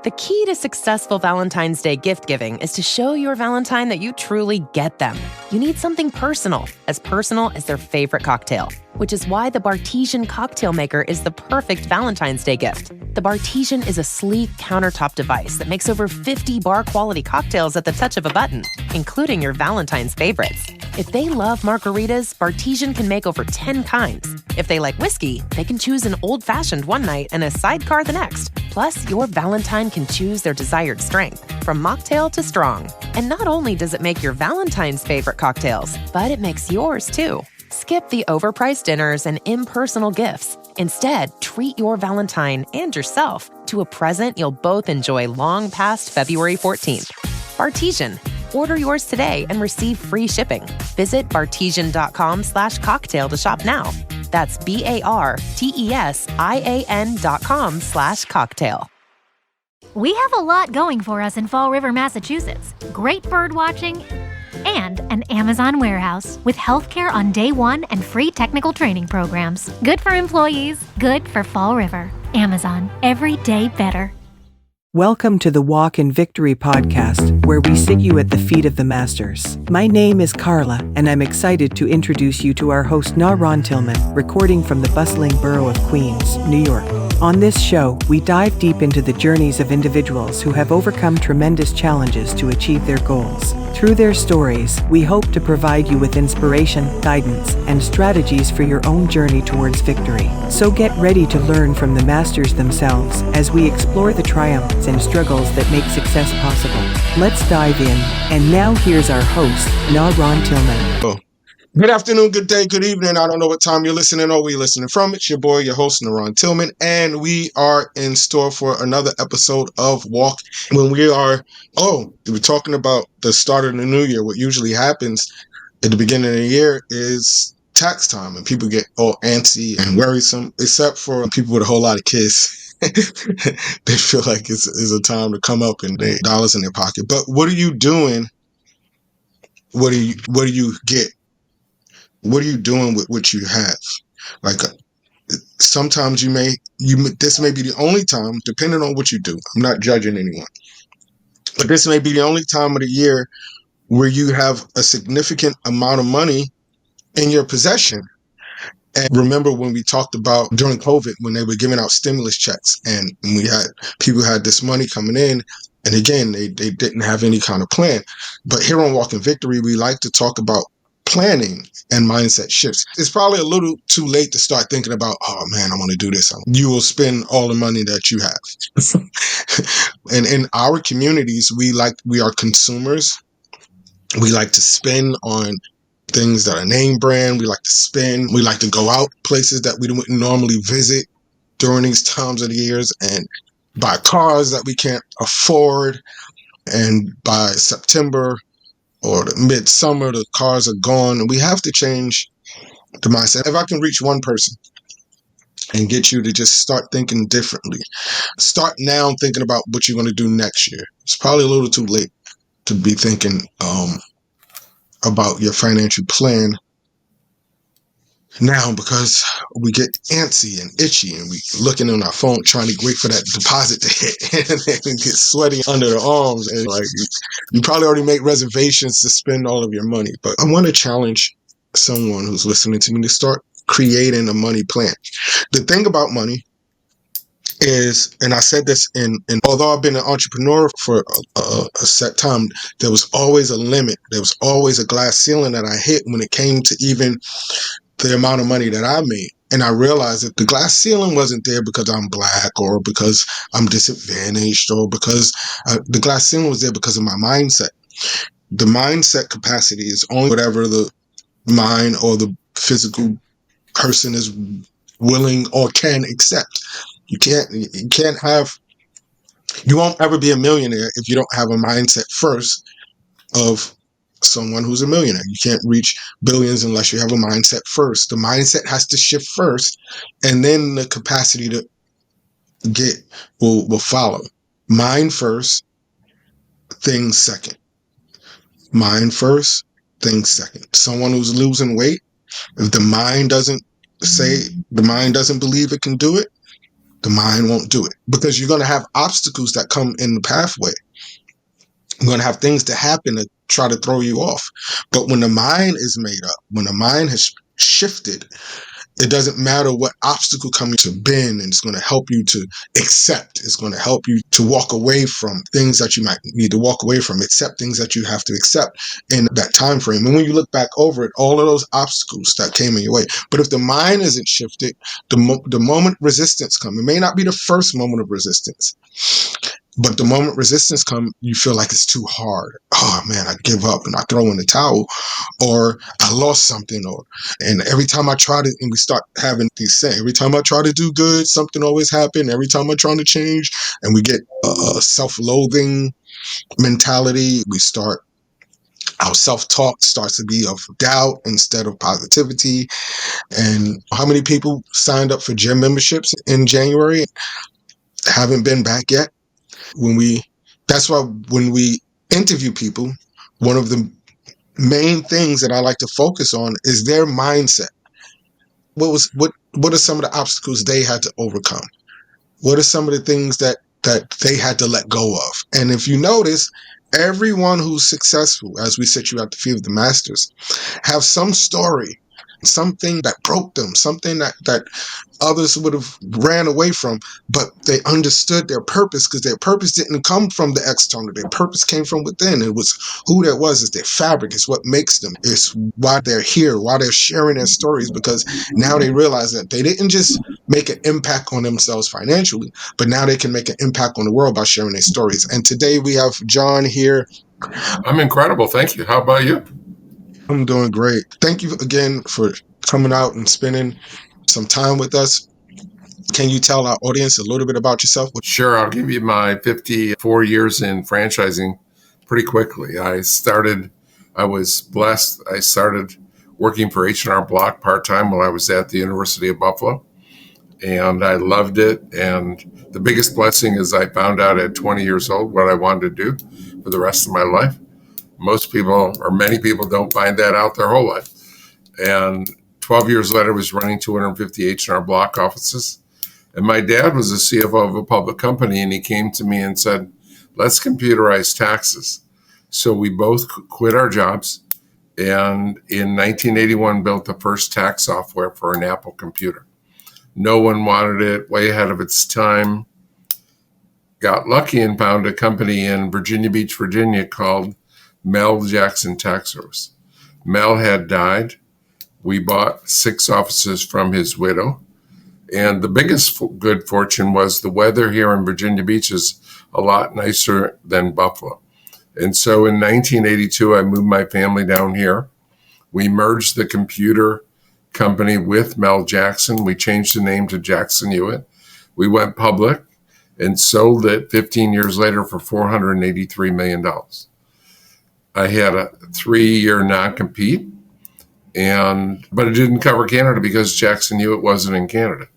The key to successful Valentine's Day gift giving is to show your Valentine that you truly get them. You need something personal as their favorite cocktail, which is why the Bartesian cocktail maker is the perfect Valentine's Day gift. The Bartesian is a sleek countertop device that makes over 50 bar-quality cocktails at the touch of a button, including your Valentine's favorites. If they love margaritas, Bartesian can make over 10 kinds. If they like whiskey, they can choose an old-fashioned one night and a sidecar the next. Plus, your Valentine can choose their desired strength, from mocktail to strong. And not only does it make your Valentine's favorite cocktails, but it makes yours too. Skip the overpriced dinners and impersonal gifts. Instead, treat your Valentine and yourself to a present you'll both enjoy long past February 14th. Bartesian. Order yours today and receive free shipping. Visit bartesian.com/cocktail to shop now. That's BARTESIAN.com/cocktail. We have a lot going for us in Fall River, Massachusetts. Great bird watching and an Amazon warehouse with healthcare on day one and free technical training programs. Good for employees, good for Fall River. Amazon, every day better. Welcome to the Walk in Victory podcast, where we sit you at the feet of the masters. My name is Carla, and I'm excited to introduce you to our host NaRon Tillman, recording from the bustling borough of Queens, New York. On this show, we dive deep into the journeys of individuals who have overcome tremendous challenges to achieve their goals. Through their stories, we hope to provide you with inspiration, guidance, and strategies for your own journey towards victory. So get ready to learn from the masters themselves as we explore the triumphs and struggles that make success possible. Let's dive in. And now here's our host, NaRon Tillman. Good afternoon, good day, good evening. I don't know what time you're listening or where you're listening from. It's your boy, your host, NaRon Tillman, and we are in store for another episode of Walk. When we're talking about the start of the new year. What usually happens at the beginning of the year is tax time, and people get all antsy and worrisome, except for people with a whole lot of kids. They feel like it's a time to come up and they dollars in their pocket. But what are you doing? What do you get? What are you doing with what you have? Like sometimes this may be the only time, depending on what you do. I'm not judging anyone, but this may be the only time of the year where you have a significant amount of money in your possession. And remember when we talked about during COVID, when they were giving out stimulus checks and people had this money coming in, and again, they didn't have any kind of plan. But here on Walk in Victory, we like to talk about planning and mindset shifts. It's probably a little too late to start thinking about, oh man, I want to do this. You will spend all the money that you have. And in our communities, we are consumers. We like to spend on things that are name brand. We like to spend. We like to go out places that we wouldn't normally visit during these times of the years and buy cars that we can't afford. And by September or the midsummer, the cars are gone, and we have to change the mindset. If I can reach one person and get you to just start thinking differently, start now thinking about what you're going to do next year. It's probably a little too late to be thinking about your financial plan now, because we get antsy and itchy and we looking on our phone trying to wait for that deposit to hit and then get sweaty under the arms, and like you probably already make reservations to spend all of your money. But I want to challenge someone who's listening to me to start creating a money plan. The thing about money is, and I said this in although I've been an entrepreneur for a set time, there was always a limit. There was always a glass ceiling that I hit when it came to even the amount of money that I made. And I realized that the glass ceiling wasn't there because I'm black or because I'm disadvantaged or because the glass ceiling was there because of my mindset. The mindset capacity is only whatever the mind or the physical person is willing or can accept. You won't ever be a millionaire if you don't have a mindset first of someone who's a millionaire. You can't reach billions unless you have a mindset first. The mindset has to shift first, and then the capacity to get will follow. Mind first, things second. Mind first, things second. Someone who's losing weight, if the mind doesn't believe it can do it, The mind won't do it because you're going to have obstacles that come in the pathway. You're going to have things that happen to try to throw you off. But when the mind is made up, when the mind has shifted, it doesn't matter what obstacle coming to bend, and it's going to help you to accept. It's going to help you to walk away from things that you might need to walk away from, accept things that you have to accept in that time frame. And when you look back over it, all of those obstacles that came in your way. But if the mind isn't shifted, the moment resistance comes, it may not be the first moment of resistance, but the moment resistance comes, you feel like it's too hard. Oh man, I give up and I throw in the towel, or I lost something, and every time I try to, and we start having these saying, every time I try to do good, something always happens. Every time I'm trying to change, and we get a self-loathing mentality. Our self-talk starts to be of doubt instead of positivity. And how many people signed up for gym memberships in January haven't been back yet? That's why when we interview people, one of the main things that I like to focus on is their mindset. What are some of the obstacles they had to overcome? What are some of the things that they had to let go of? And if you notice, everyone who's successful, as we sit you at the feet of the masters, have some story, something that broke them, something that others would have ran away from, but they understood their purpose, because their purpose didn't come from the external. Their purpose came from within. It was who that was. It's their fabric. It's what makes them. It's why they're here, why they're sharing their stories, because now they realize that they didn't just make an impact on themselves financially, but now they can make an impact on the world by sharing their stories. And today we have John here. I'm incredible. Thank you. How about you? I'm doing great. Thank you again for coming out and spending some time with us. Can you tell our audience a little bit about yourself? Sure. I'll give you my 54 years in franchising pretty quickly. I was blessed. I started working for H&R Block part-time while I was at the University of Buffalo, and I loved it. And the biggest blessing is I found out at 20 years old what I wanted to do for the rest of my life. Most people, or many people, don't find that out their whole life. And 12 years later, I was running 250 H&R Block offices. And my dad was the CFO of a public company, and he came to me and said, let's computerize taxes. So we both quit our jobs, and in 1981 built the first tax software for an Apple computer. No one wanted it, way ahead of its time. Got lucky and found a company in Virginia Beach, Virginia called Mel Jackson Tax Service. Mel had died. We bought 6 offices from his widow. And the biggest good fortune was the weather here in Virginia Beach is a lot nicer than Buffalo. And so in 1982, I moved my family down here. We merged the computer company with Mel Jackson. We changed the name to Jackson Hewitt. We went public and sold it 15 years later for $483 million. I had a 3-year non-compete, but it didn't cover Canada because Jackson Hewitt wasn't in Canada.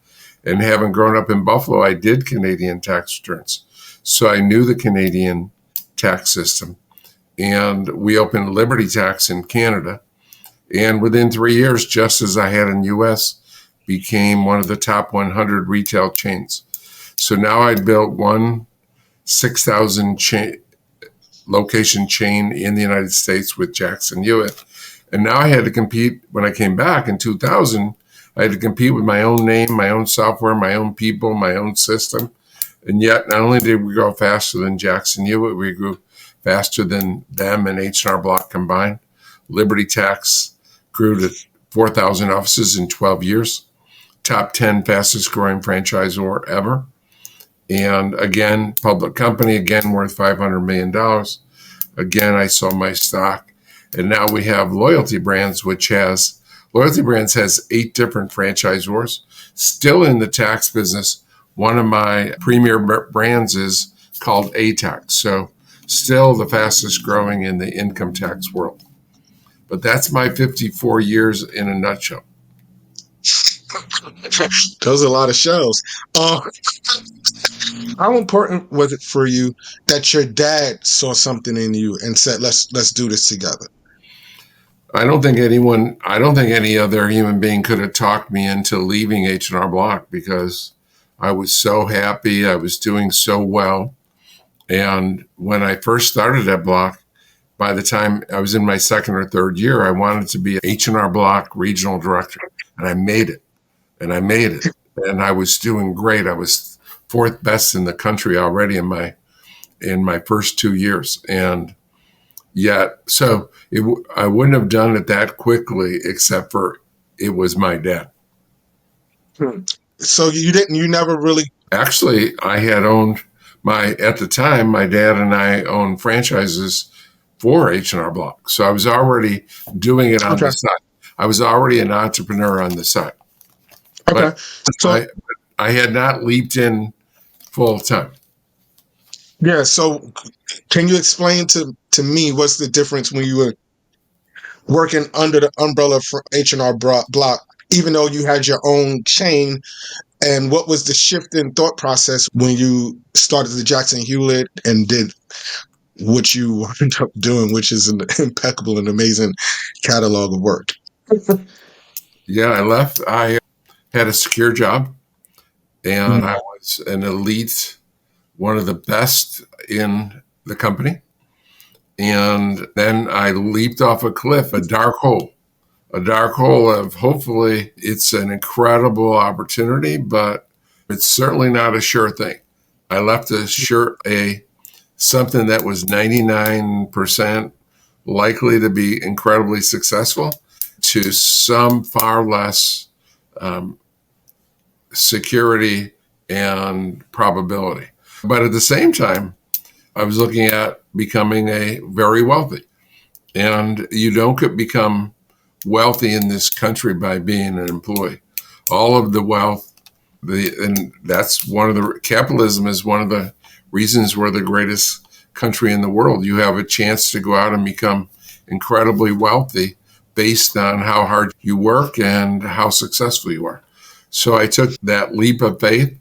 And having grown up in Buffalo, I did Canadian tax returns. So I knew the Canadian tax system. And we opened Liberty Tax in Canada. And within 3 years, just as I had in the U.S., became one of the top 100 retail chains. So now I'd built one 6,000 location chain in the United States with Jackson Hewitt. And now I had to compete. When I came back in 2000, I had to compete with my own name, my own software, my own people, my own system. And yet, not only did we grow faster than Jackson Hewitt, we grew faster than them and H&R Block combined. Liberty Tax grew to 4,000 offices in 12 years. Top 10 fastest growing franchisor ever. And again, public company, again, worth $500 million. Again, I sold my stock. And now we have Loyalty Brands, Loyalty Brands has 8 different franchisors, still in the tax business. One of my premier brands is called A-Tax. So still the fastest growing in the income tax world. But that's my 54 years in a nutshell. Those are a lot of shows. How important was it for you that your dad saw something in you and said, let's do this together? I don't think any other human being could have talked me into leaving H&R Block, because I was so happy. I was doing so well. And when I first started at Block, by the time I was in my second or third year, I wanted to be H&R Block regional director. And I made it. And I made it. And I was doing great. I was fourth best in the country already in my first 2 years. And yet, so I wouldn't have done it that quickly, except for it was my dad. So you never really. Actually, I had owned at the time, my dad and I owned franchises for H&R Block. So I was already doing it on the side. I was already an entrepreneur on the side. Okay. But so I had not leaped in full time. Yeah. So can you explain to me what's the difference when you were working under the umbrella for H&R Block, even though you had your own chain, and what was the shift in thought process when you started the Jackson Hewitt and did what you wound up doing, which is an impeccable and amazing catalog of work? Yeah, I left. I had a secure job, and I was an elite, one of the best in the company. And then I leaped off a cliff, a dark hole of hopefully it's an incredible opportunity, but it's certainly not a sure thing. I left something that was 99% likely to be incredibly successful to some far less security and probability. But at the same time, I was looking at becoming a very wealthy. And you don't become wealthy in this country by being an employee. All of the wealth, and that's capitalism is one of the reasons we're the greatest country in the world. You have a chance to go out and become incredibly wealthy based on how hard you work and how successful you are. So I took that leap of faith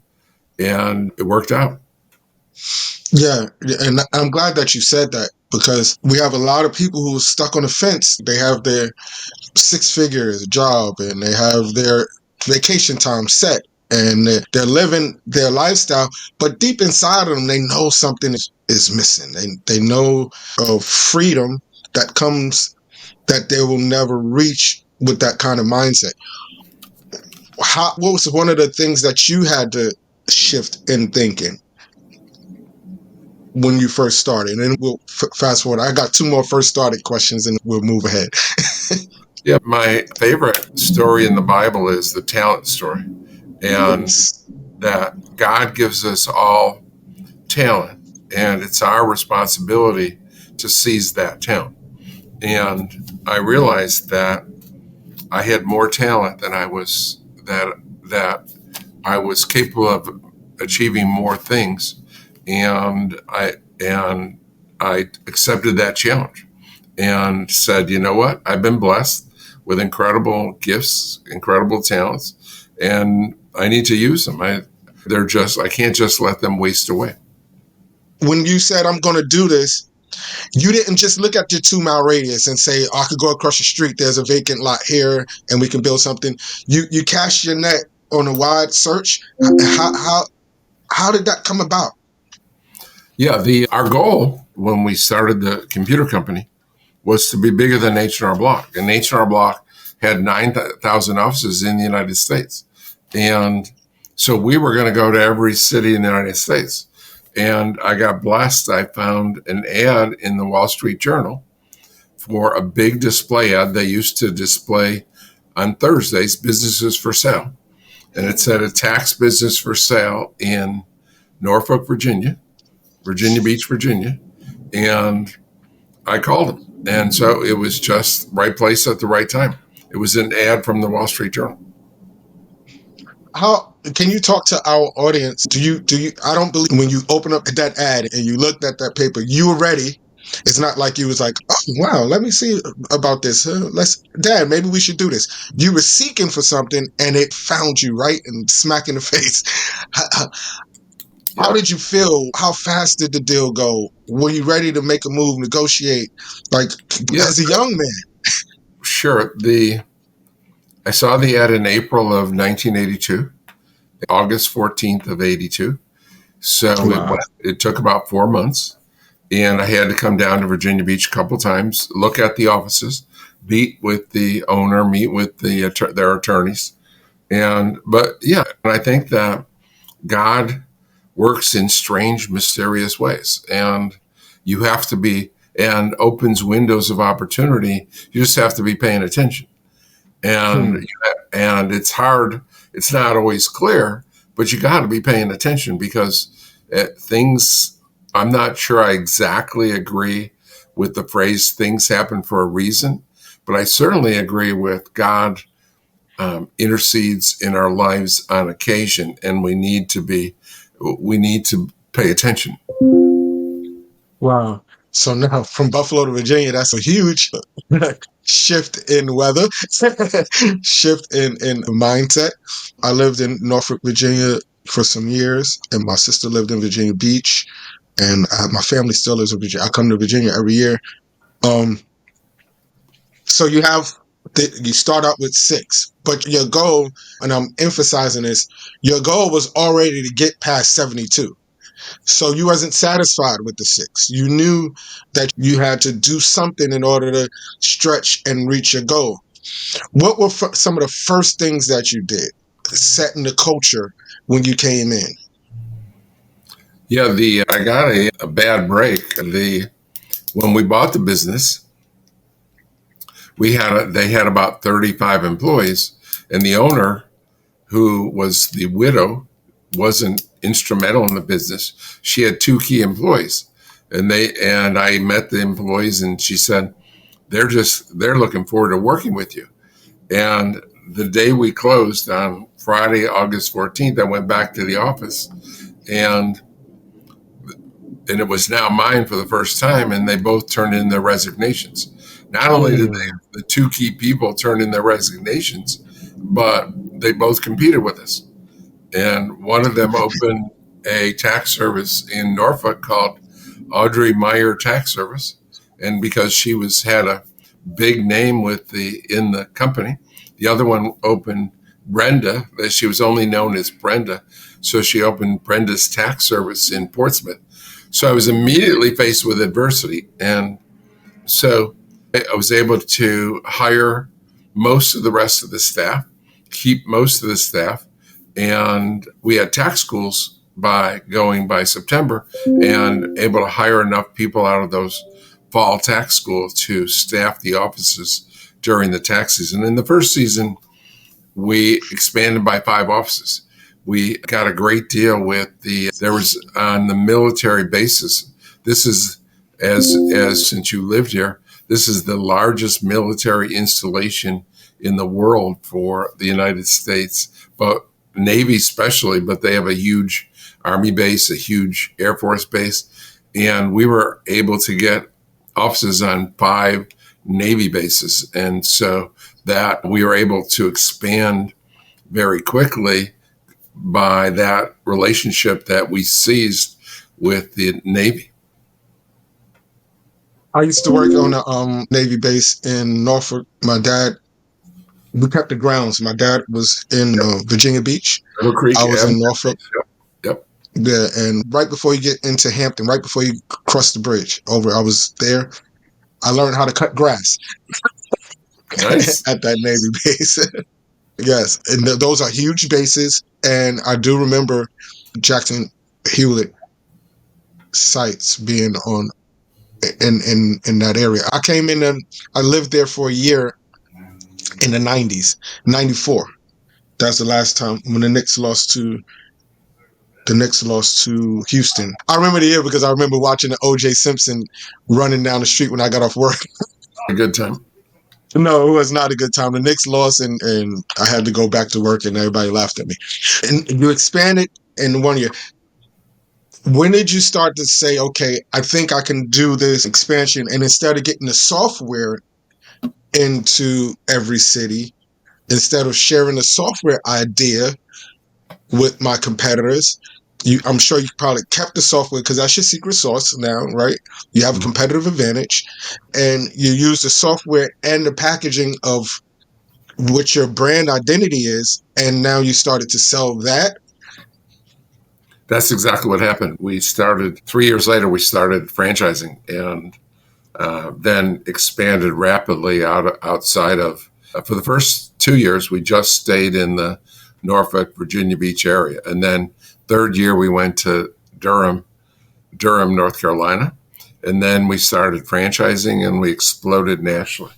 and it worked out. Yeah, and I'm glad that you said that, because we have a lot of people who are stuck on the fence. They have their 6 figures job and they have their vacation time set and they're living their lifestyle, but deep inside of them, they know something is missing. They know of freedom that comes that they will never reach with that kind of mindset. What was one of the things that you had to shift in thinking when you first started? And we'll fast forward. I got 2 more first started questions and we'll move ahead. Yeah, my favorite story in the Bible is the talent story. And that God gives us all talent, and it's our responsibility to seize that talent. And I realized that I had more talent than I was that I was capable of achieving more things, and I accepted that challenge and said, you know what? I've been blessed with incredible gifts, incredible talents, and I need to use them. I can't just let them waste away. When you said, I'm going to do this, you didn't just look at your 2-mile radius and say, I could go across the street. There's a vacant lot here and we can build something. You cast your net on a wide search. How did that come about? Yeah, our goal when we started the computer company was to be bigger than H&R Block. And H&R Block had 9,000 offices in the United States. And so we were going to go to every city in the United States. And I got blessed. I found an ad in the Wall Street Journal for a big display ad they used to display on Thursdays, businesses for sale. And it said a tax business for sale in Norfolk, Virginia Beach, Virginia. And I called them. And so it was just right place at the right time. It was an ad from the Wall Street Journal. How can you talk to our audience? Do you, I don't believe when you open up that ad and you looked at that paper, you were ready. It's not like you was like, oh, wow, let me see about this. Dad, maybe we should do this. You were seeking for something and it found you right and smack in the face. How did you feel? How fast did the deal go? Were you ready to make a move, negotiate, as a young man? Sure. I saw the ad in April of 1982, August 14th of 82. So Wow. it took about 4 months. And I had to come down to Virginia Beach a couple times, look at the offices, meet with the owner, meet with their attorneys. But yeah, and I think that God works in strange, mysterious ways. And you have to be, and opens windows of opportunity. You just have to be paying attention. And, and it's hard. It's not always clear, but you got to be paying attention because things, I'm not sure I exactly agree with the phrase things happen for a reason, but I certainly agree with God intercedes in our lives on occasion, and we need to pay attention. Wow. So now from Buffalo to Virginia, that's a huge shift in weather, shift in mindset. I lived in Norfolk, Virginia for some years, and my sister lived in Virginia Beach, and my family still lives in Virginia. I come to Virginia every year. So you start out with 6, but your goal, and I'm emphasizing this, your goal was already to get past 72. So you wasn't satisfied with the 6. You knew that you had to do something in order to stretch and reach your goal. What were some of the first things that you did, setting the culture when you came in? Yeah, I got a bad break. When we bought the business, they had about 35 employees, and the owner, who was the widow, wasn't instrumental in the business. She had 2 key employees, and I met the employees, and she said they're looking forward to working with you. And the day we closed on Friday, August 14th, I went back to the office, and it was now mine for the first time, and they both turned in their resignations. Not only did the 2 key people turn in their resignations, but they both competed with us. And one of them opened a tax service in Norfolk called Audrey Meyer Tax Service. And because she had a big name in the company, the other one opened Brenda. She was only known as Brenda. So she opened Brenda's Tax Service in Portsmouth. So I was immediately faced with adversity. And so I was able to hire most of the rest of the staff, keep most of the staff. And we had tax schools by September, and able to hire enough people out of those fall tax schools to staff the offices during the tax season. In the first season, we expanded by 5 offices. We got a great deal with there was on the military bases. This is, as since you lived here, this is the largest military installation in the world for the United States, but Navy especially, but they have a huge Army base, a huge Air Force base. And we were able to get offices on 5 Navy bases. And so that we were able to expand very quickly by that relationship that we seized with the Navy. I used to work on a Navy base in Norfolk. We kept the grounds. My dad was in Virginia Beach. Little Creek. I was in Norfolk. Yep. Yeah, and right before you get into Hampton, right before you cross the bridge over, I was there. I learned how to cut grass. Nice. At that Navy base. Yes, and those are huge bases. And I do remember Jackson Hewitt sites being in that area. I came in and I lived there for a year in the 90s, 94. That's the last time when the Knicks lost to Houston. I remember the year because I remember watching the O.J. Simpson running down the street when I got off work. A good time. No, it was not a good time. The Knicks lost, and I had to go back to work, and everybody laughed at me. And you expanded in 1 year. When did you start to say, okay, I think I can do this expansion, and instead of getting the software into every city, instead of sharing the software idea with my competitors, I'm sure you probably kept the software because that's your secret sauce now, right? You have a competitive advantage, and you use the software and the packaging of what your brand identity is, and now you started to sell that. That's exactly what happened. We started 3 years later. We started franchising, and then expanded rapidly outside of. For the first 2 years, we just stayed in the Norfolk, Virginia Beach area, and then third year we went to Durham, North Carolina, and then we started franchising, and we exploded nationally.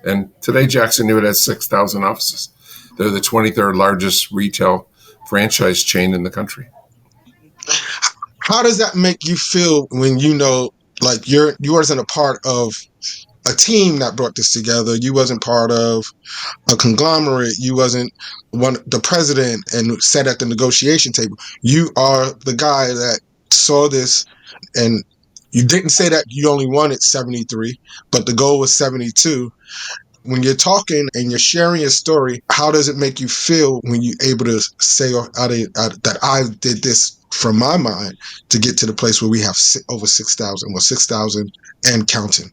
And today, Jackson Hewitt has 6,000 offices. They're the 23rd largest retail franchise chain in the country. How does that make you feel when you know, like you wasn't a part of a team that brought this together? You wasn't part of a conglomerate. You wasn't the president and sat at the negotiation table. You are the guy that saw this, and you didn't say that you only wanted 73, but the goal was 72. When you're talking and you're sharing your story, how does it make you feel when you're able to say that I did this from my mind to get to the place where we have over 6,000, well, 6,000 and counting?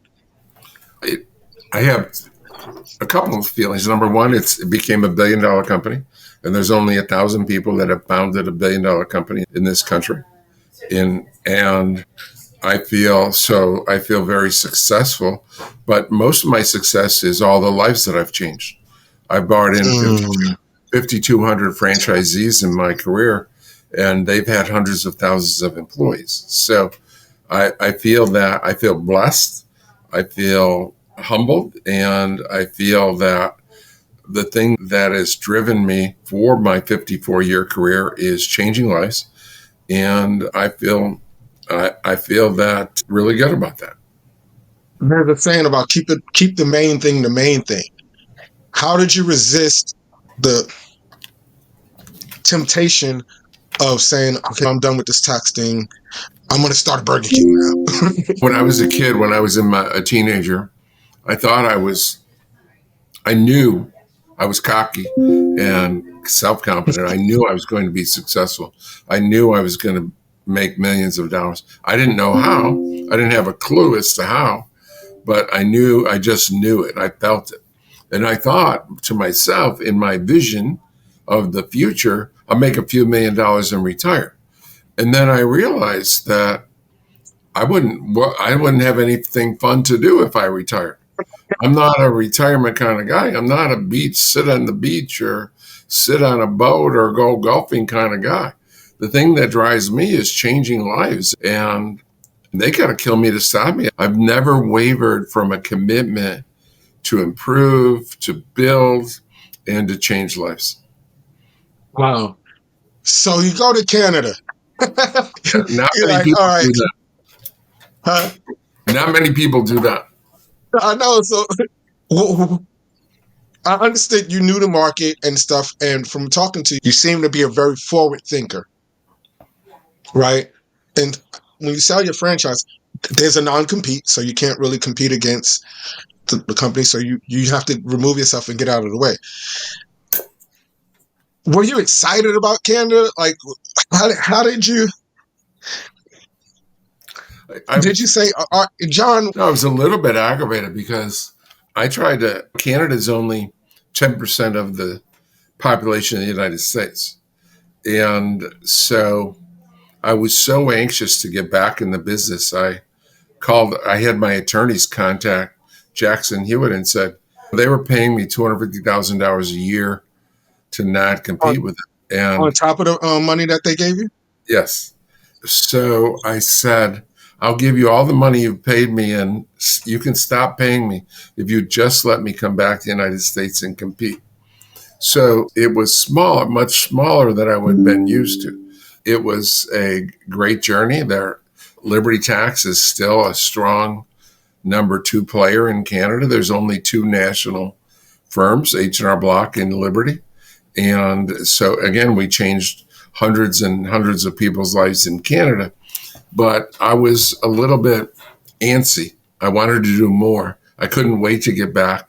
I have a couple of feelings. Number one, it became $1 billion company, and there's only 1,000 people that have founded $1 billion company in this country. And I feel very successful, but most of my success is all the lives that I've changed. I brought in 5,200 franchisees in my career, and they've had hundreds of thousands of employees. So I feel blessed. I feel humbled, and I feel that the thing that has driven me for my 54-year career is changing lives, and I feel that really good about that. There's a saying about keep the main thing the main thing. How did you resist the temptation of saying, okay, I'm done with this tax thing, I'm going to start a Burger King now? When I was a kid, when I was a teenager, I knew I was cocky and self-confident. I knew I was going to be successful. I knew I was going to make millions of dollars. I didn't know how. I didn't have a clue as to how, but I just knew it. I felt it. And I thought to myself, in my vision of the future, I'll make a few $1 million and retire. And then I realized that I wouldn't have anything fun to do if I retired. I'm not a retirement kind of guy. I'm not sit on the beach or sit on a boat or go golfing kind of guy. The thing that drives me is changing lives, and they got to kill me to stop me. I've never wavered from a commitment to improve, to build, and to change lives. Wow. So you go to Canada. Not many people do that. Huh? Not many people do that. I know. So I understand you knew the market and stuff, and from talking to you, you seem to be a very forward thinker, right? And when you sell your franchise, there's a non-compete, so you can't really compete against the company, so you have to remove yourself and get out of the way. Were you excited about Canada? Like, how did you... Did you say, John? No, I was a little bit aggravated because Canada's only 10% of the population of the United States. And so I was so anxious to get back in the business. I had my attorneys contact Jackson Hewitt and said they were paying me $250,000 a year to not compete with it. And on top of the money that they gave you? Yes. So I said, I'll give you all the money you've paid me, and you can stop paying me if you just let me come back to the United States and compete. So it was small, much smaller than I would have been used to. It was a great journey. Their Liberty Tax is still a strong number 2 player in Canada. There's only 2 national firms, H&R Block and Liberty. And so, again, we changed hundreds and hundreds of people's lives in Canada. But I was a little bit antsy. I wanted to do more. I couldn't wait to get back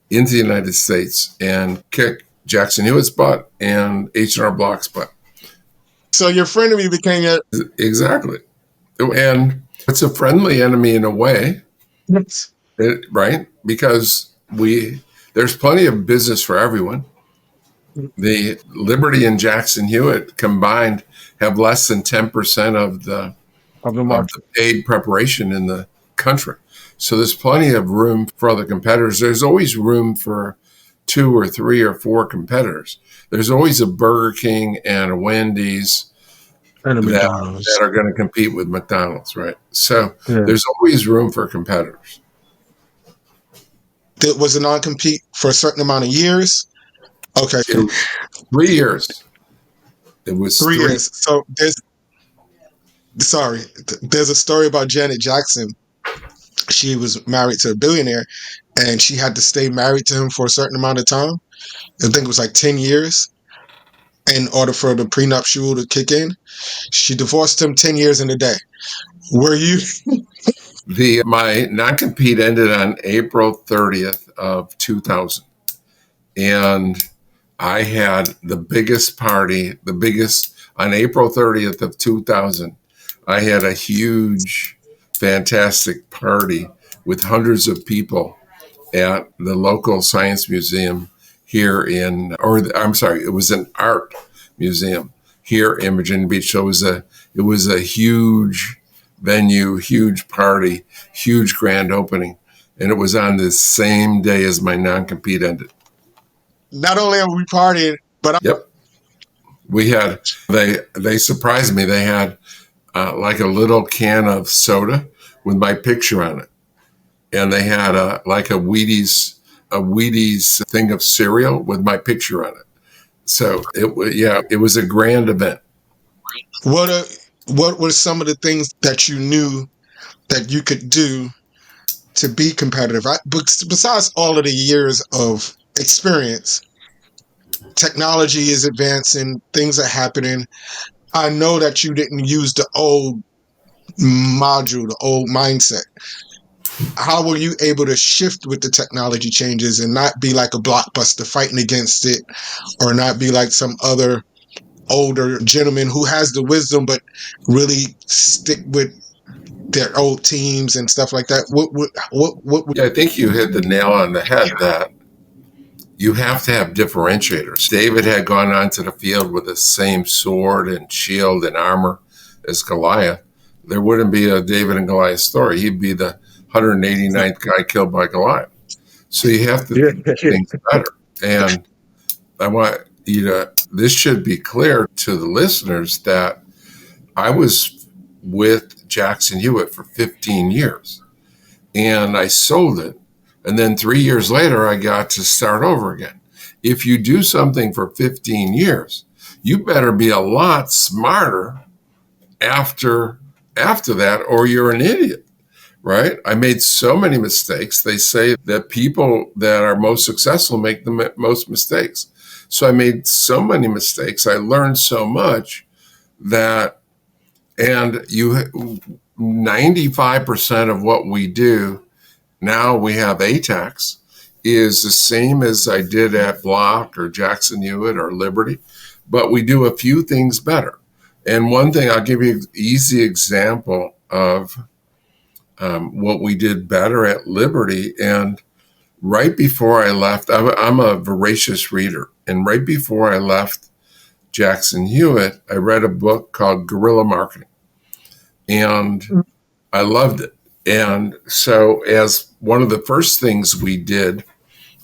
into the United States and kick Jackson Hewitt's butt and H&R Block's butt. So your frenemy became a... Exactly. And it's a friendly enemy in a way, right? Because there's plenty of business for everyone. The Liberty and Jackson Hewitt combined have less than 10% of the Of the market. paid preparation in the country. So there's plenty of room for other competitors. There's always room for 2 or 3 or 4 competitors. There's always a Burger King and a Wendy's And a that McDonald's. are going to compete with McDonald's, right? So Yeah. there's always room for competitors. Was a non-compete for a certain amount of years? Okay. It was 3 years. It was 3 years. So there's a story about Janet Jackson. She was married to a billionaire, and she had to stay married to him for a certain amount of time. I think it was like 10 years in order for the prenuptial to kick in. She divorced him 10 years in a day. Were you? My non-compete ended on April 30th of 2000. And I had the biggest party, on April 30th of 2000. I had a huge, fantastic party with hundreds of people at the local science museum here it was an art museum here in Virginia Beach. So it was a huge venue, huge party, huge grand opening. And it was on the same day as my non-compete ended. Not only are we partying, but Yep. We had, they surprised me. They had like a little can of soda with my picture on it. And they had a Wheaties thing of cereal with my picture on it. So it was a grand event. what were some of the things that you knew that you could do to be competitive? Besides all of the years of experience, technology is advancing, things are happening. I know that you didn't use the old module, the old mindset. How were you able to shift with the technology changes and not be like a Blockbuster fighting against it, or not be like some other older gentleman who has the wisdom but really stick with their old teams and stuff like that? What Yeah, I think you hit the nail on the head that you have to have differentiators. David had gone onto the field with the same sword and shield and armor as Goliath. There wouldn't be a David and Goliath story. He'd be the 189th guy killed by Goliath. So you have to do things better. And I want you to, this should be clear to the listeners that I was with Jackson Hewitt for 15 years and I sold it. And then 3 years later, I got to start over again. If you do something for 15 years, you better be a lot smarter after that, or you're an idiot, right? I made so many mistakes. They say that people that are most successful make the most mistakes. So I made so many mistakes. I learned so much that, and 95% of what we do now, we have ATAX, is the same as I did at Block or Jackson Hewitt or Liberty, but we do a few things better. And one thing, I'll give you an easy example of what we did better at Liberty. And right before I left, I'm a voracious reader. And right before I left Jackson Hewitt, I read a book called Guerrilla Marketing. And I loved it. And so as one of the first things we did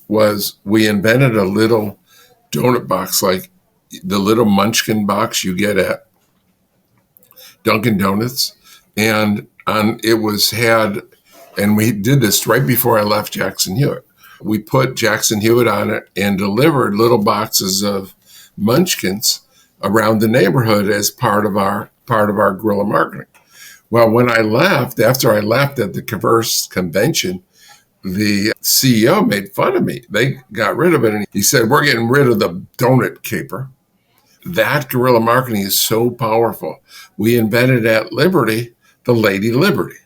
was we invented a little donut box, like the little munchkin box you get at Dunkin' Donuts. And and we did this right before I left Jackson Hewitt. We put Jackson Hewitt on it and delivered little boxes of munchkins around the neighborhood as part of our guerrilla marketing. Well, when I left, after I left at the Converse convention, the CEO made fun of me. They got rid of it. And he said, "We're getting rid of the donut caper." That guerrilla marketing is so powerful. We invented at Liberty the Lady Liberty.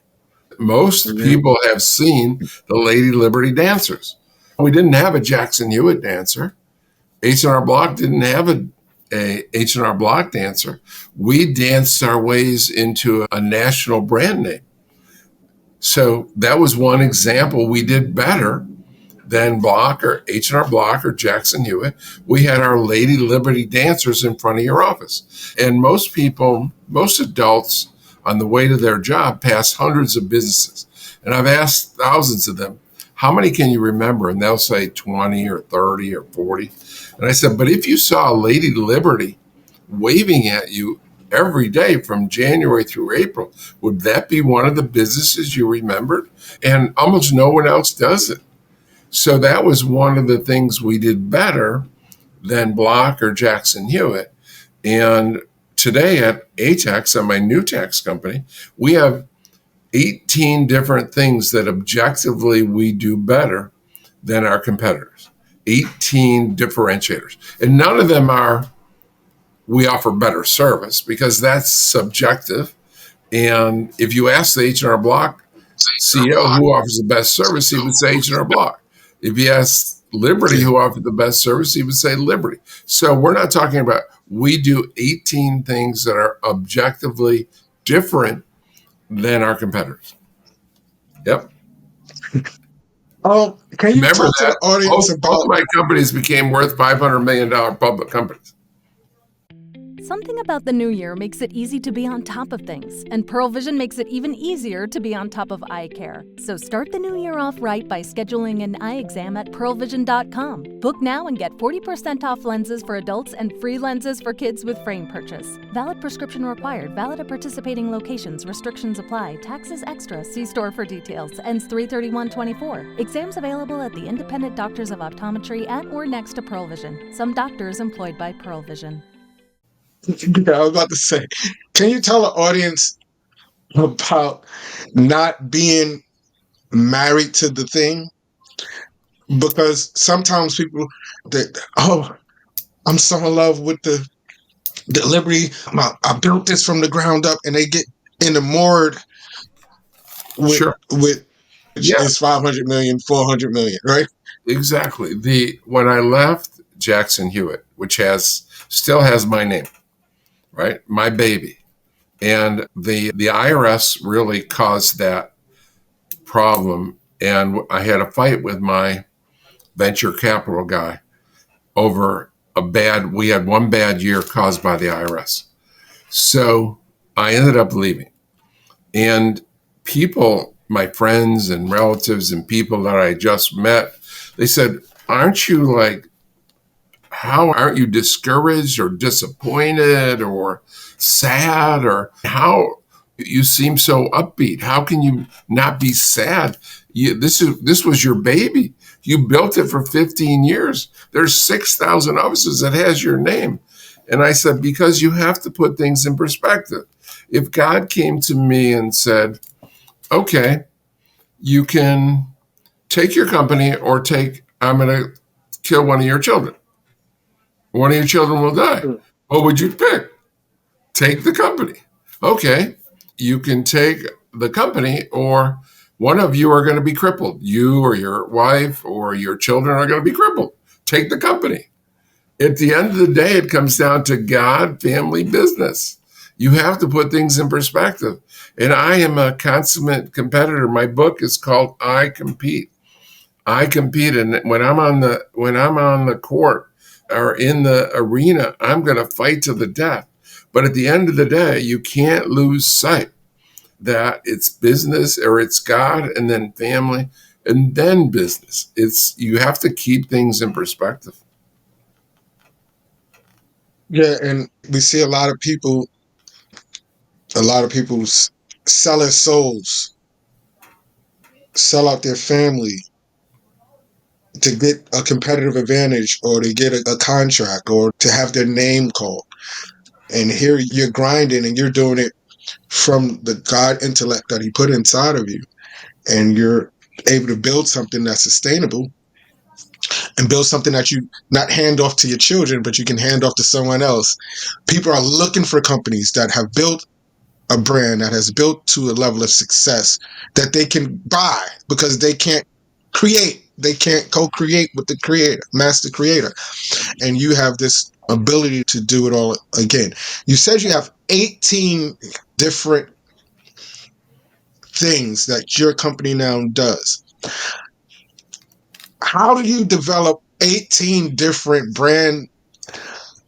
Most people have seen the Lady Liberty dancers. We didn't have a Jackson Hewitt dancer. H&R Block didn't have a H&R Block dancer. We danced our ways into a national brand name. So that was one example we did better than Block or H&R Block or Jackson Hewitt. We had our Lady Liberty dancers in front of your office. And most people, most adults on the way to their job pass hundreds of businesses. And I've asked thousands of them, how many can you remember? And they'll say 20 or 30 or 40. And I said, but if you saw Lady Liberty waving at you every day from January through April, would that be one of the businesses you remembered? And almost no one else does it. So that was one of the things we did better than Block or Jackson Hewitt. And today at ATEX, on my new tax company, we have 18 different things that objectively we do better than our competitors. 18 differentiators. And none of them are we offer better service, because that's subjective. And if you ask the H&R Block CEO who offers the best service, he would say H&R Block. If you ask Liberty who offers the best service, he would say Liberty. So we're not talking about we do 18 things that are objectively different than our competitors. Yep. Oh, can you Remember talk to that the audience both about my companies became worth $500 million public companies. Something about the new year makes it easy to be on top of things, and Pearl Vision makes it even easier to be on top of eye care. So start the new year off right by scheduling an eye exam at pearlvision.com. Book now and get 40% off lenses for adults and free lenses for kids with frame purchase. Valid prescription required. Valid at participating locations. Restrictions apply. Taxes extra. See store for details. Ends 3/31/24. Exams available at the Independent Doctors of Optometry at or next to Pearl Vision. Some doctors employed by Pearl Vision. Yeah, I was about to say, can you tell the audience about not being married to the thing? Because sometimes people, I'm so in love with the Liberty. I built this from the ground up, and they get enamored with it's 500 million, 400 million, right? Exactly. When I left Jackson Hewitt, which still has my name, right? My baby. And the IRS really caused that problem. And I had a fight with my venture capital guy over we had one bad year caused by the IRS. So I ended up leaving. And people, my friends and relatives and people that I just met, they said, aren't you discouraged or disappointed or sad, or how you seem so upbeat? How can you not be sad? This was your baby. You built it for 15 years. There's 6,000 offices that has your name. And I said, because you have to put things in perspective. If God came to me and said, okay, you can take your company or I'm going to kill one of your children. One of your children will die. What would you pick? Take the company. Okay, you can take the company, or one of you are going to be crippled. You or your wife or your children are going to be crippled. Take the company. At the end of the day, it comes down to God, family, business. You have to put things in perspective. And I am a consummate competitor. My book is called I Compete. I compete, and when I'm on the court or in the arena, I'm going to fight to the death. But at the end of the day, you can't lose sight that it's business, or it's God, and then family, and then business. You have to keep things in perspective. Yeah, and we see a lot of people sell their souls, sell out their family to get a competitive advantage, or to get a contract, or to have their name called. And here you're grinding, and you're doing it from the God intellect that he put inside of you. And you're able to build something that's sustainable, and build something that you not hand off to your children, but you can hand off to someone else. People are looking for companies that have built a brand that has built to a level of success that they can buy, because they can't create. They can't co-create with the creator, master creator. And you have this ability to do it all again. You said you have 18 different things that your company now does. how do you develop 18 different brand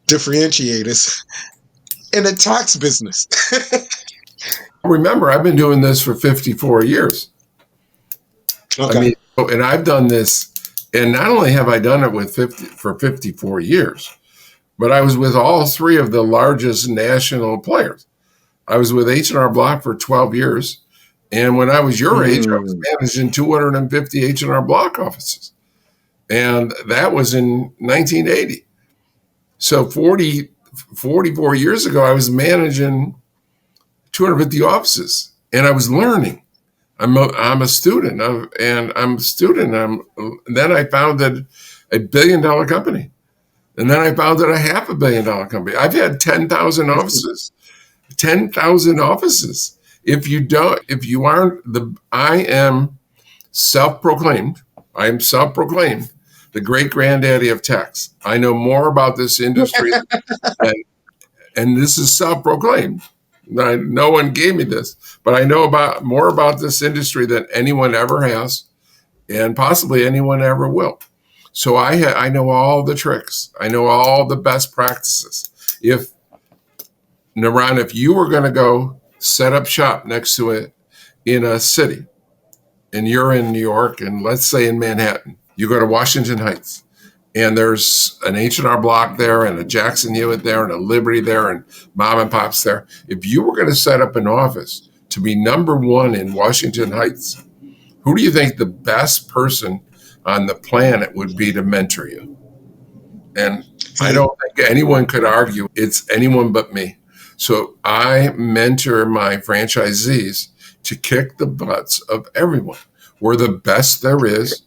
differentiators in a tax business? Remember, I've been doing this for 54 years. Okay. I mean, and I've done this, and not only have I done it for 54 years, but I was with all three of the largest national players. I was with H&R Block for 12 years. And when I was your age, I was managing 250 H&R Block offices. And that was in 1980. So 44 years ago, I was managing 250 offices, and I was learning. I'm a student, and then I founded a $1 billion company, and then I founded a $500 million company. I've had 10,000 offices. 10,000 offices. If you aren't I am self-proclaimed the great granddaddy of tax. I know more about this industry and this is self-proclaimed. No one gave me this, but I know more about this industry than anyone ever has, and possibly anyone ever will. So I know all the tricks. I know all the best practices. NaRon, if you were going to go set up shop next to it in a city, and you're in New York, and let's say in Manhattan, you go to Washington Heights, and there's an H&R Block there, and a Jackson Hewitt there, and a Liberty there, and mom and pops there. If you were going to set up an office to be number one in Washington Heights, who do you think the best person on the planet would be to mentor you? And I don't think anyone could argue it's anyone but me. So I mentor my franchisees to kick the butts of everyone. We're the best there is,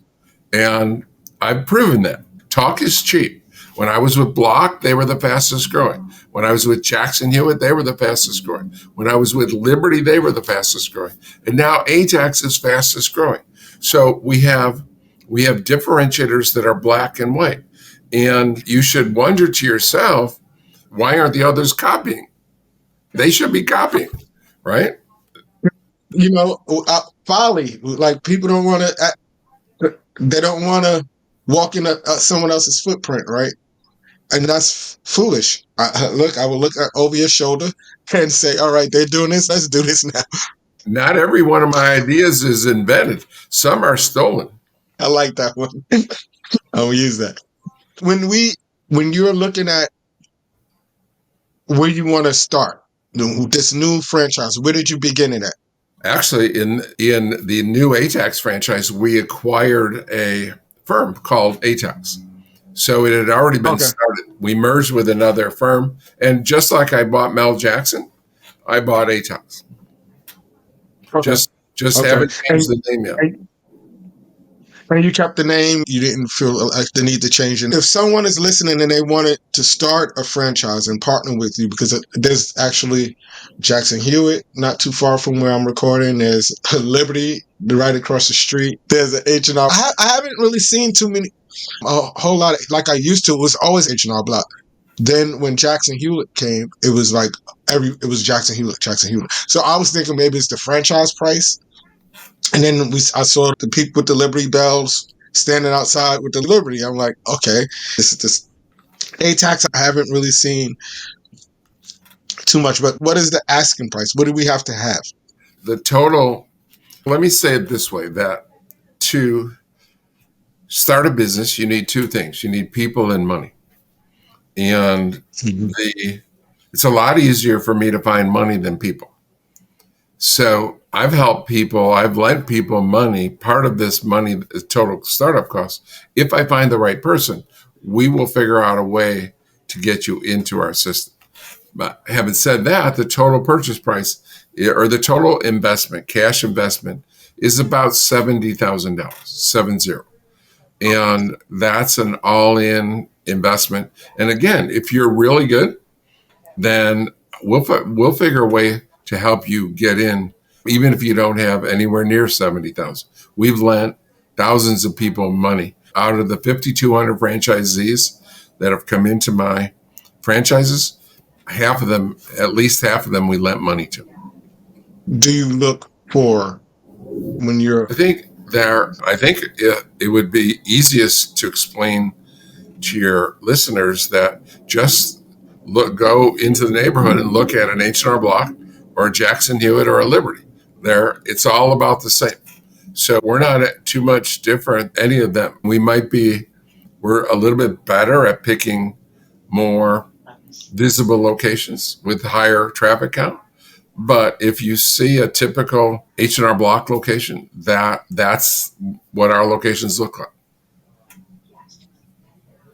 and I've proven that. Talk is cheap. When I was with Block, they were the fastest growing. When I was with Jackson Hewitt, they were the fastest growing. When I was with Liberty, they were the fastest growing. And now ATAX is fastest growing. So we have differentiators that are black and white. And you should wonder to yourself, why aren't the others copying? They should be copying, right? Folly. Like, people don't want to. They don't want to walk in someone else's footprint, right? And that's foolish. I will look over your shoulder and say, "All right, they're doing this. Let's do this now." Not every one of my ideas is invented. Some are stolen. I like that one. I will use that. When you're looking at where you want to start this new franchise, where did you begin it at? Actually, in the new ATAX franchise, we acquired a firm called ATAX. So it had already been started. We merged with another firm, and just like I bought Mel Jackson, I bought ATAX. Okay. Just haven't changed the name yet. And you kept the name. You didn't feel like the need to change it. If someone is listening and they wanted to start a franchise and partner with you, because there's actually Jackson Hewitt not too far from where I'm recording. There's Liberty right across the street. There's an H&R. I haven't really seen a whole lot like I used to. It was always H&R Block. Then when Jackson Hewitt came, it was like it was Jackson Hewitt. So I was thinking maybe it's the franchise price. And then I saw the people with the Liberty bells standing outside with the Liberty. I'm like, okay, this ATAX I haven't really seen too much. But what is the asking price? What do we have to have? The total, let me say it this way, that to start a business, you need two things. You need people and money. And it's a lot easier for me to find money than people. So I've helped people, I've lent people money. Part of this money is total startup costs. If I find the right person, we will figure out a way to get you into our system. But having said that, the total purchase price or the total investment, cash investment, is about $70,000, 70. And that's an all-in investment. And again, if you're really good, then we'll figure a way to help you get in, even if you don't have anywhere near 70,000. We've lent thousands of people money. Out of the 5,200 franchisees that have come into my franchises, at least half of them, we lent money to. Do you look for when you're? I think I think it would be easiest to explain to your listeners that just go into the neighborhood and look at an H&R Block or a Jackson Hewitt or a Liberty. It's all about the same. So we're not too much different, any of them. We're a little bit better at picking more visible locations with higher traffic count. But if you see a typical H&R Block location, that's what our locations look like.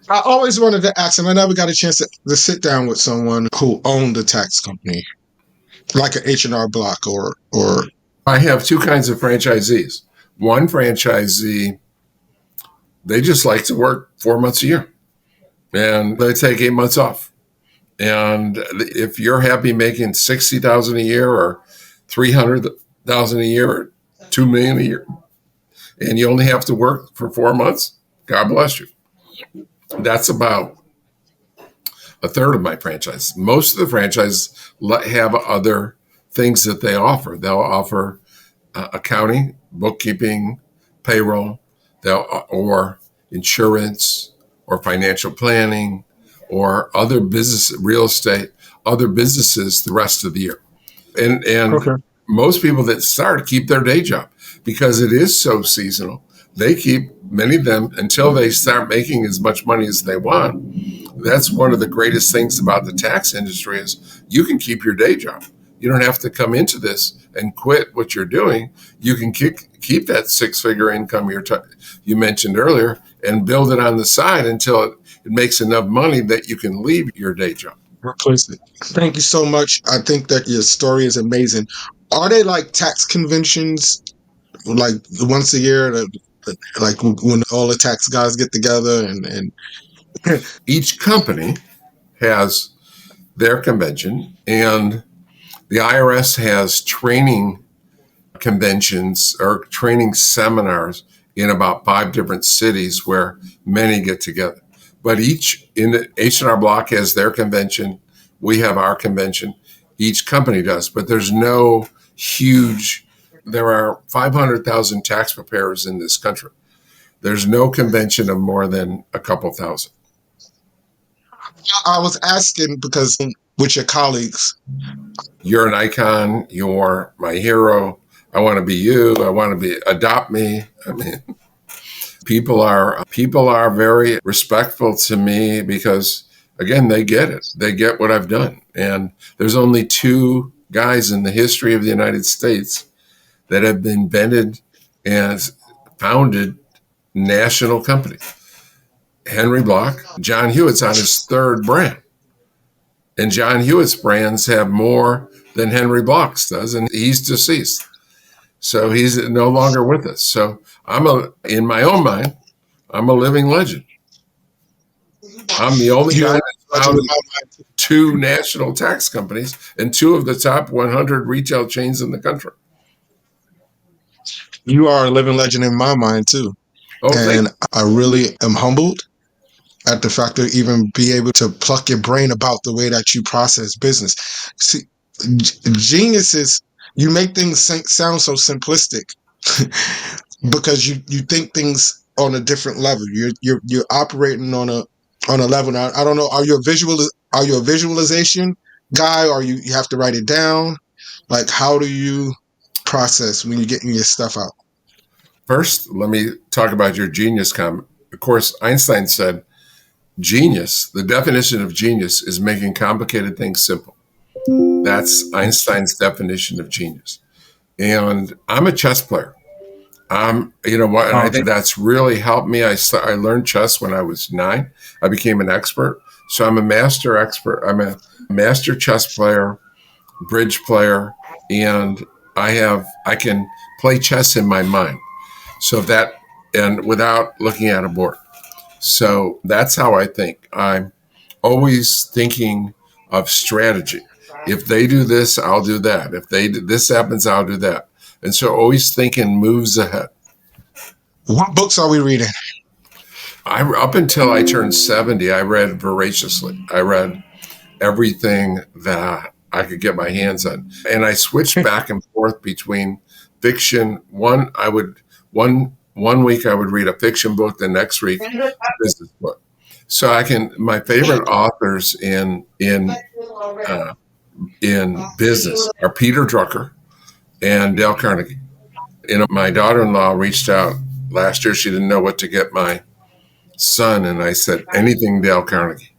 I always wanted to ask, and I never got a chance to sit down with someone who owned a tax company, like an H&R Block or. I have two kinds of franchisees. One franchisee, they just like to work 4 months a year, and they take 8 months off. And if you're happy making $60,000 a year or $300,000 a year or $2 million a year, and you only have to work for 4 months, God bless you. That's about a third of my franchise. Most of the franchises have other things that they offer. They'll offer accounting, bookkeeping, payroll, or insurance, or financial planning, or other business, real estate, other businesses the rest of the year. And okay. Most people that start keep their day job because it is so seasonal. They keep many of them until they start making as much money as they want. That's one of the greatest things about the tax industry is you can keep your day job. You don't have to come into this and quit what you're doing. You can keep that six-figure income you mentioned earlier and build it on the side until it makes enough money that you can leave your day job. Replace it. Thank you so much. I think that your story is amazing. Are they like tax conventions, like once a year, like when all the tax guys get together and each company has their convention, and the IRS has training conventions or training seminars in about 5 different cities where many get together. But each in the H&R Block has their convention. We have our convention. Each company does, but there's no there are 500,000 tax preparers in this country. There's no convention of more than a couple thousand. I was asking because with your colleagues, you're an icon. You're my hero. I want to be you. Adopt me. I mean, people are very respectful to me because, again, they get it. They get what I've done. And there's only 2 guys in the history of the United States that have invented and founded national companies. Henry Block, John Hewitt's on his 3rd brand. And John Hewitt's brands have more than Henry Block's does, and he's deceased. So he's no longer with us. So in my own mind, I'm a living legend. I'm the only guy that founded 2 national tax companies and 2 of the top 100 retail chains in the country. You are a living legend in my mind too. Oh, and I really am humbled at the fact to even be able to pluck your brain about the way that you process business. See, geniuses, you make things sound so simplistic because you think things on a different level. You're operating on a level. Now, I don't know. Are you a visualization guy, or you have to write it down? Like, how do you process when you're getting your stuff out? First, let me talk about your genius comment. Of course, Einstein said, genius, the definition of genius is making complicated things simple. That's Einstein's definition of genius. And I'm a chess player. And I think that's really helped me. I learned chess when I was 9. I became an expert. So I'm a master expert. I'm a master chess player, bridge player, and I can play chess in my mind. So and without looking at a board. So that's how I think. I'm always thinking of strategy. If they do this, I'll do that. If this happens, I'll do that. And so always thinking moves ahead. What books are we reading? Up until I turned 70, I read voraciously. I read everything that I could get my hands on. And I switched back and forth between fiction. One week I would read a fiction book, the next week a business book. So my favorite authors in business are Peter Drucker and Dale Carnegie. My daughter-in-law reached out last year. She didn't know what to get my son, and I said, anything Dale Carnegie.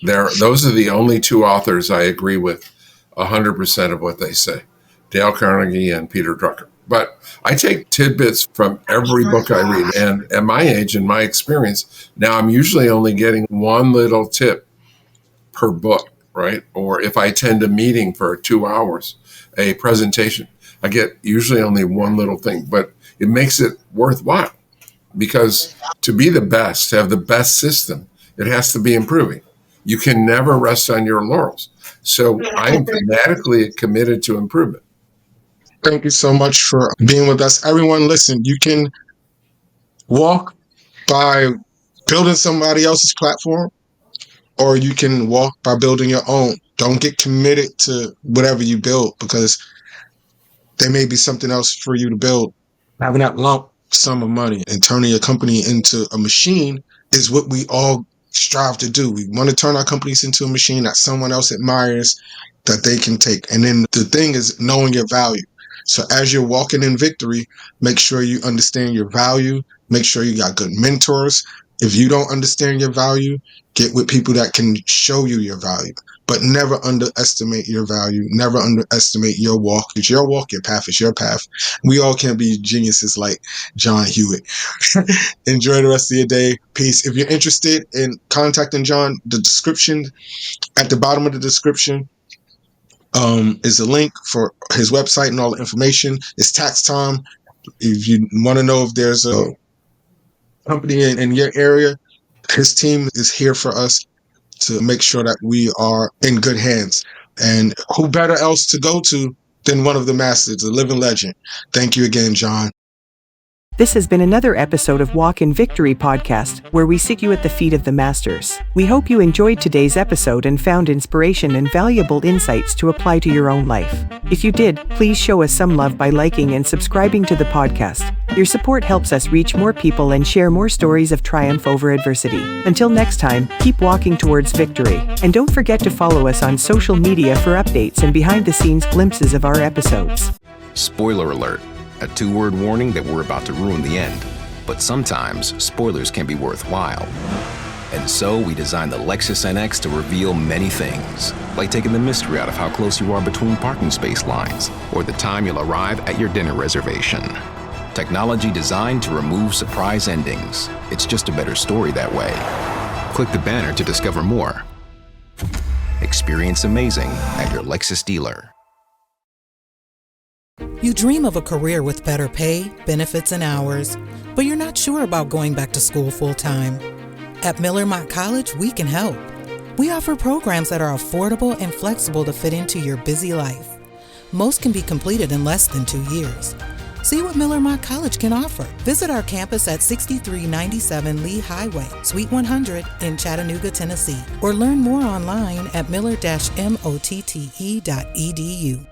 Those are the only two authors I agree with 100% of what they say, Dale Carnegie and Peter Drucker. But I take tidbits from every book I read. And at my age and my experience, now I'm usually only getting one little tip per book, right? Or if I attend a meeting for 2 hours, a presentation, I get usually only one little thing, but it makes it worthwhile, because to be the best, to have the best system, it has to be improving. You can never rest on your laurels. So I am fanatically committed to improvement. Thank you so much for being with us. Everyone, listen, you can walk by building somebody else's platform, or you can walk by building your own. Don't get committed to whatever you build, because there may be something else for you to build. Having that lump sum of money and turning your company into a machine is what we all strive to do. We want to turn our companies into a machine that someone else admires, that they can take. And then the thing is knowing your value. So as you're walking in victory, make sure you understand your value. Make sure you got good mentors. If you don't understand your value, get with people that can show you your value. But never underestimate your value. Never underestimate your walk. It's your walk, your path. It's your path. We all can't be geniuses like John Hewitt. Enjoy the rest of your day. Peace. If you're interested in contacting John, the description, at the bottom of the description, is a link for his website and all the information. It's tax time. If you want to know if there's a company in your area, his team is here for us to make sure that we are in good hands. And who better else to go to than one of the masters, a living legend. Thank you again, John. This has been another episode of Walk in Victory podcast, where we sit you at the feet of the masters. We hope you enjoyed today's episode and found inspiration and valuable insights to apply to your own life. If you did, please show us some love by liking and subscribing to the podcast. Your support helps us reach more people and share more stories of triumph over adversity. Until next time, keep walking towards victory. And don't forget to follow us on social media for updates and behind-the-scenes glimpses of our episodes. Spoiler alert. A 2-word warning that we're about to ruin the end. But sometimes, spoilers can be worthwhile. And so, we designed the Lexus NX to reveal many things, like taking the mystery out of how close you are between parking space lines, or the time you'll arrive at your dinner reservation. Technology designed to remove surprise endings. It's just a better story that way. Click the banner to discover more. Experience amazing at your Lexus dealer. You dream of a career with better pay, benefits, and hours, but you're not sure about going back to school full-time. At Miller Mock College, we can help. We offer programs that are affordable and flexible to fit into your busy life. Most can be completed in less than 2 years. See what Miller Mock College can offer. Visit our campus at 6397 Lee Highway, Suite 100 in Chattanooga, Tennessee, or learn more online at miller-motte.edu.